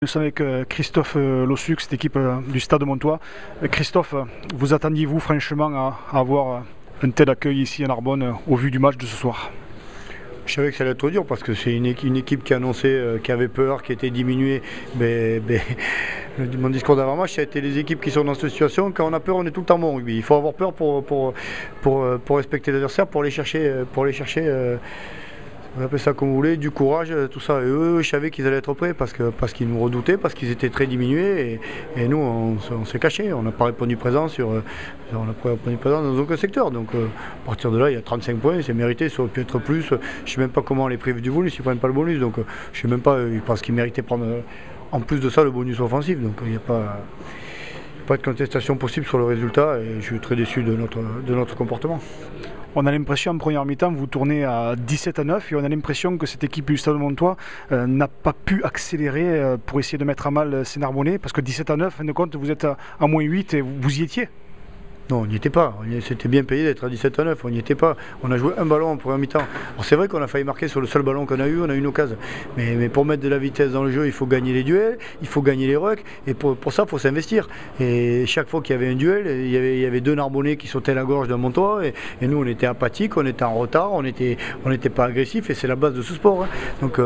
Nous sommes avec Christophe Lossuc, cette équipe du Stade Montois. Christophe, vous attendiez-vous franchement à avoir un tel accueil ici à Narbonne au vu du match de ce soir? Je savais que ça allait être dur parce que c'est une équipe qui annonçait, qui avait peur, qui était diminuée. Mon discours d'avant-match, ça a été les équipes qui sont dans cette situation. Quand on a peur, on est tout le temps bon au rugby. Il faut avoir peur pour respecter l'adversaire, pour aller chercher, on appelle ça comme vous voulez, du courage, tout ça. Et eux, je savais qu'ils allaient être prêts parce qu'ils nous redoutaient, parce qu'ils étaient très diminués. Et nous, on s'est cachés. On n'a pas répondu présent dans aucun secteur. Donc à partir de là, il y a 35 points, c'est mérité, ça aurait pu être plus. Je ne sais même pas comment on les prive du bonus, ils ne prennent pas le bonus. Donc je ne sais même pas, je pense qu'ils méritaient prendre en plus de ça le bonus offensif. Donc il n'y a pas de contestation possible sur le résultat et je suis très déçu de notre comportement. On a l'impression en première mi-temps, vous tournez à 17-9 et on a l'impression que cette équipe du Stade Montois n'a pas pu accélérer pour essayer de mettre à mal ces Narbonnais parce que 17-9, en fin de compte, vous êtes à -8 et vous y étiez. Non, on n'y était pas. C'était bien payé d'être à 17-9. On n'y était pas. On a joué un ballon en première mi-temps. Alors c'est vrai qu'on a failli marquer sur le seul ballon qu'on a eu. On a eu une occasion. Mais pour mettre de la vitesse dans le jeu, il faut gagner les duels, il faut gagner les rucks. Et pour ça, il faut s'investir. Et chaque fois qu'il y avait un duel, il y avait deux Narbonnais qui sautaient la gorge d'un Montois. Et nous, on était apathiques, on était en retard, on n'était pas agressifs. Et c'est la base de ce sport. Hein. Donc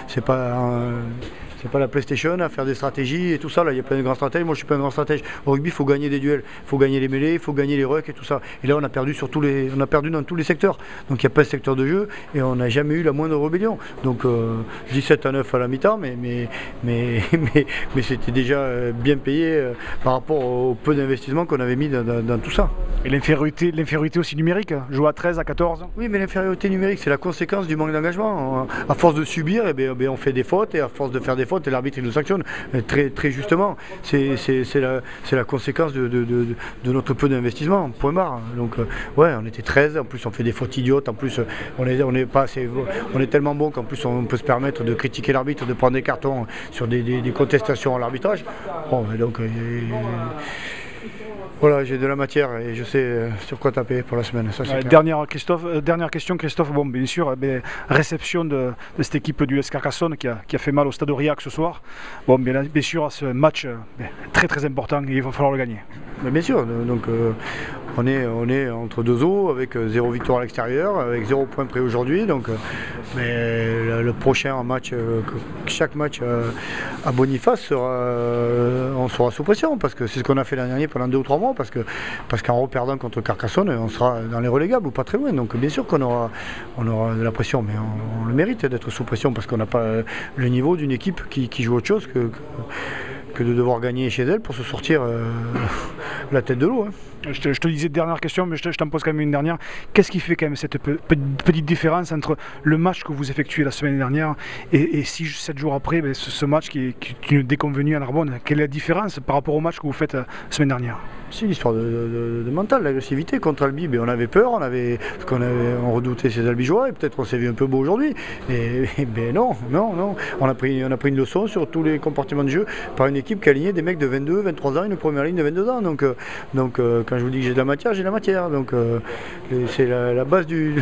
c'est pas la PlayStation à faire des stratégies et tout ça. Là, il y a plein de grands stratèges. Moi, je suis pas un grand stratège. Au rugby, il faut gagner des duels, il faut gagner les mêlées, il faut gagner les rucks et tout ça. Et là, on a perdu dans tous les secteurs. Donc, il n'y a pas de secteur de jeu et on n'a jamais eu la moindre rébellion. Donc, 17-9 à la mi-temps, mais c'était déjà bien payé par rapport au peu d'investissement qu'on avait mis dans tout ça. Et l'infériorité aussi numérique, jouer à 13, à 14? Oui, mais l'infériorité numérique, c'est la conséquence du manque d'engagement. À force de subir, on fait des fautes, et à force de faire des fautes, et l'arbitre nous sanctionne très justement. C'est la conséquence de notre peu d'investissement, point barre. Donc, ouais, on était 13, en plus on fait des fautes idiotes, en plus on est tellement bon qu'en plus on peut se permettre de critiquer l'arbitre, de prendre des cartons sur des contestations à l'arbitrage. Bon, donc, voilà, j'ai de la matière et je sais sur quoi taper pour la semaine. Ça, dernière question, Christophe. Bon, bien sûr, réception de cette équipe du SK Carcassonne qui a fait mal au Stade Aurillac ce soir. Bon, bien sûr, ce match très important et il va falloir le gagner. Mais bien sûr, donc on est entre deux eaux avec 0 victoire à l'extérieur, avec 0 point pris aujourd'hui. Donc, mais le prochain match, chaque match à Boniface on sera sous pression parce que c'est ce qu'on a fait l'année dernière pendant 2 ou 3 mois parce qu'en reperdant contre Carcassonne, on sera dans les relégables ou pas très loin. Donc bien sûr qu'on aura de la pression, mais on le mérite d'être sous pression parce qu'on n'a pas le niveau d'une équipe qui joue autre chose que de devoir gagner chez elle pour se sortir la tête de l'eau. Hein. Je te disais dernière question, mais je t'en pose quand même une dernière. Qu'est-ce qui fait quand même cette petite différence entre le match que vous effectuez la semaine dernière et 7 jours après, ce match qui est une déconvenue à Narbonne? Quelle est la différence par rapport au match que vous faites la semaine dernière? C'est une histoire de mental, l'agressivité contre Albi. On avait peur, on redoutait ces Albigeois et peut-être on s'est vu un peu beau aujourd'hui. Mais non. On a pris une leçon sur tous les comportements de jeu par une équipe qui a aligné des mecs de 22, 23 ans, une première ligne de 22 ans. Donc quand je vous dis que j'ai de la matière, j'ai de la matière. Donc c'est la base du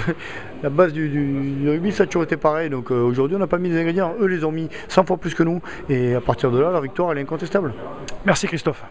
rugby, ça a toujours été pareil. Donc aujourd'hui, on n'a pas mis les ingrédients. Eux les ont mis 100 fois plus que nous. Et à partir de là, la victoire, elle est incontestable. Merci Christophe.